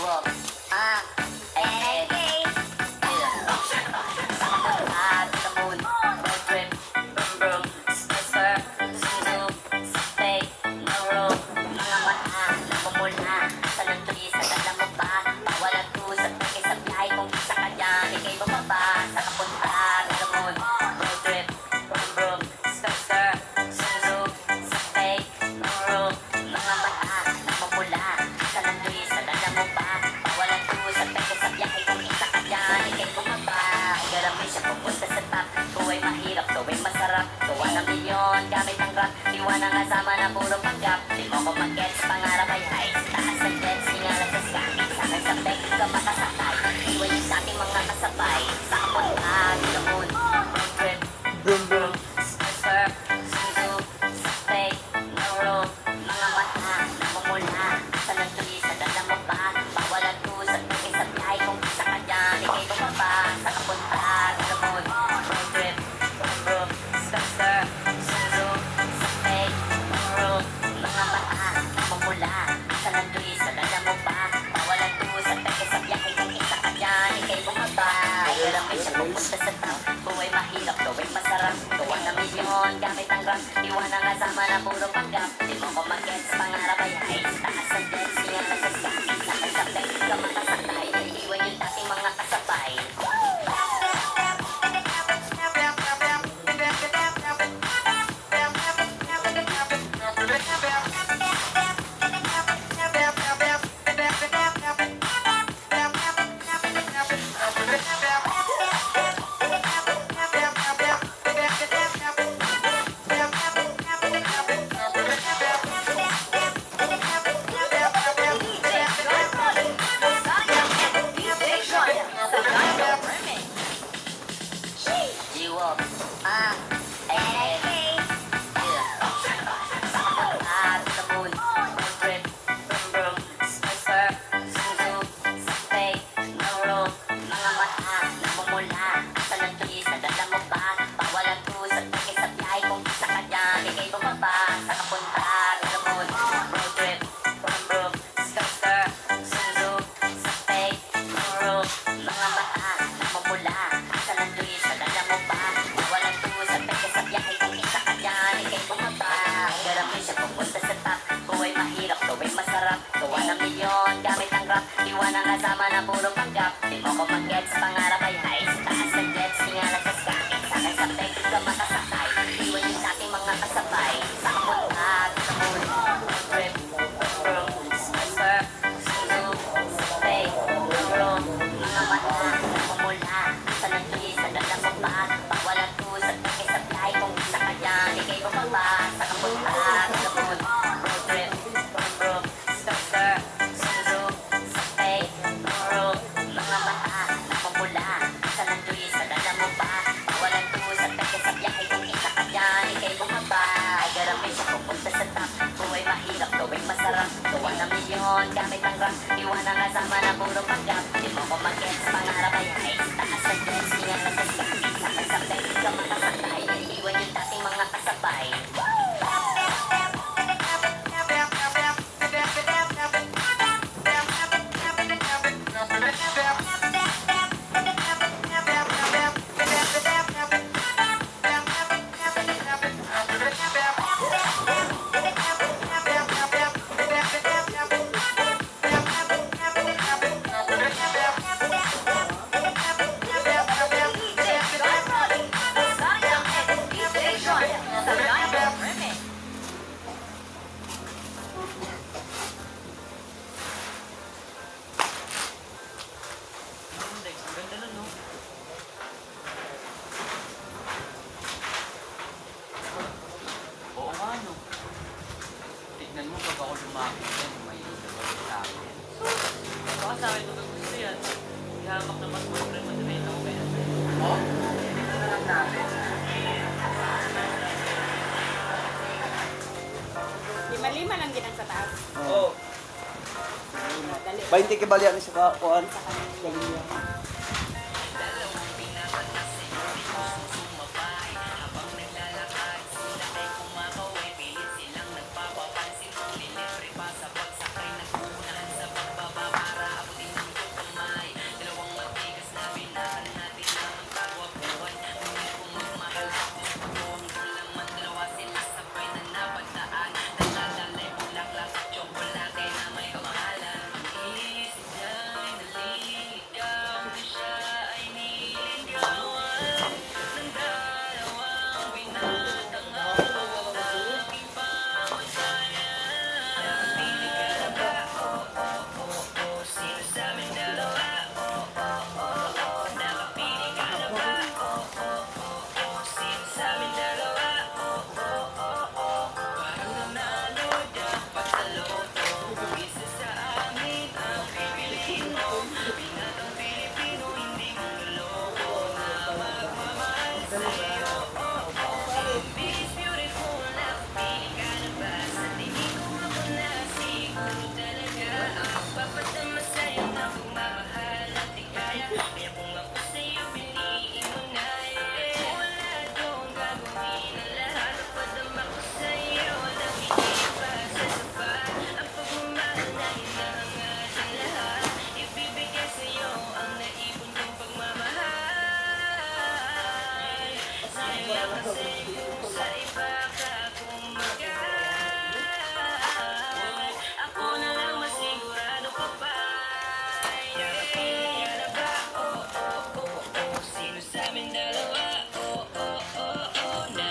G-Walk. Hey, hey. At the moon, road trip, brum brum, sponsor, suso, stay, no road, mga mata, namumula, sa nagtuloy sa dala mo ba, bawal at kusat, sa biyahe kung isa ka dyan, ikay bumaba, sa kapunta, the moon, road trip, brum brum, sponsor, suso, stay, no road, mga mata, namumula, sa nagtuloy sa dala mo ba, bawal at kusat, sa biyahe kung isa ka dyan, ikay bumaba, garamay siya pupunta sa top. Buhay mahirap, gawin masarap. Gawa ng milyon, gamit ang rap. Iwan ang kasama na puro panggap. Di mo ko mag-gets, pangarap ay high. Taas ng jets, singalan sa sky. Sa akin sa peg, ka makasakay. Iwan yung sa ating mga kasabay. Sa kapunta, ginoon. Road trip, Brum brum. sponsor, suso, stay, no road. Mga mata, namumula. Sa nagtuloy sa dala mo ba? Bawal at kusat, pagkay sa biyahe kung isa ka dyan. Ikay bumaba, sa kapunta, ginoon. Road trip, brum brum, sponsor, suso, stay, no road. Mga mata, namumula. Sa nagtuloy sa dala mo ba? Bawal at kusat, pagkay sa biyahe kung isa ka dyan. Ikay bumaba, garamay siya pupunta sa tao. Buhay mahirap, gawin masarap. Gawa ng milyon, gamit ang rap. Iwan ang kasama na puro panggap. Di mo ko mag-gets, pangarap ay high. Taas ng jets, singalan sa sky. Sa akin sa peg, ka makasakay. Iwan yung dating mga kasabay. G-Walk. Hey, hey. At the moon, road trip, brum brum, sponsor, suso, stay, no road. Mga mata, namumula. Sa nagtuloy sa dala mo ba? Bawal ang kusat, pagkay sa biyahe kung isa ka dyan. Ikay bumaba, sa kapunta, the moon, road trip, brum brum, sponsor, suso, stay, no road. Mga mata, namumula. Sa nagtuloy sa dala mo ba? Bawal ang kusat, pagkay sa biyahe kung isa ka dyan. Ikay bumaba, garamay siya pupunta sa top. Buhay mahirap, gawin masarap. Gawa ng milyon, gamit ang rap. Iwan ang kasama na puro panggap. Di mo ko mag-gets, pangarap ay high. Taas ng jets, singalan sa sky. Sa akin sa peg, ka makasakay. Iwan yung sa ating mga kasabay. Sa kapunta, sa moon, road trip, brum, sponsor, suso, stay, no road. Mga mata, namumula. Sa nagtuloy sa dala mo ba? Bawal ang kusat, pagkay sa biyahe kung isa ka dyan. Ikay bumaba, sa kapunta, sa moon, road trip, brum brum, sponsor, suso, stay, no road. Mga mata, namumula. Sa nagtuloy sa dala mo ba? Bawal ang kusat, pagkay sa biyahe kung isa ka dyan. Ikay bumaba, garamay siya pupunta sa top. Buhay mahirap, gawin masarap. Gawa ng milyon, gamit ang rap. Iwan ang kasama na puro panggap. Di mo ko mag-gets, pangarap ay high. Taas ng jets, singalan sa sky. Sa akin sa peg, ka makasakay. Iwan yung dating mga kasabay. Ganda nun, no? Oo nga, no? Tignan mo pag ako lumapit yan, may labas sa akin. Baka sa akin kung gusto yan, ihamak naman mo rin madali lang ako yan. Oo? Tignan na lang natin. Lima-lima lang din ang sa taas. Oo. Dali. 20 kibali yan sa kuan. Sa kanila.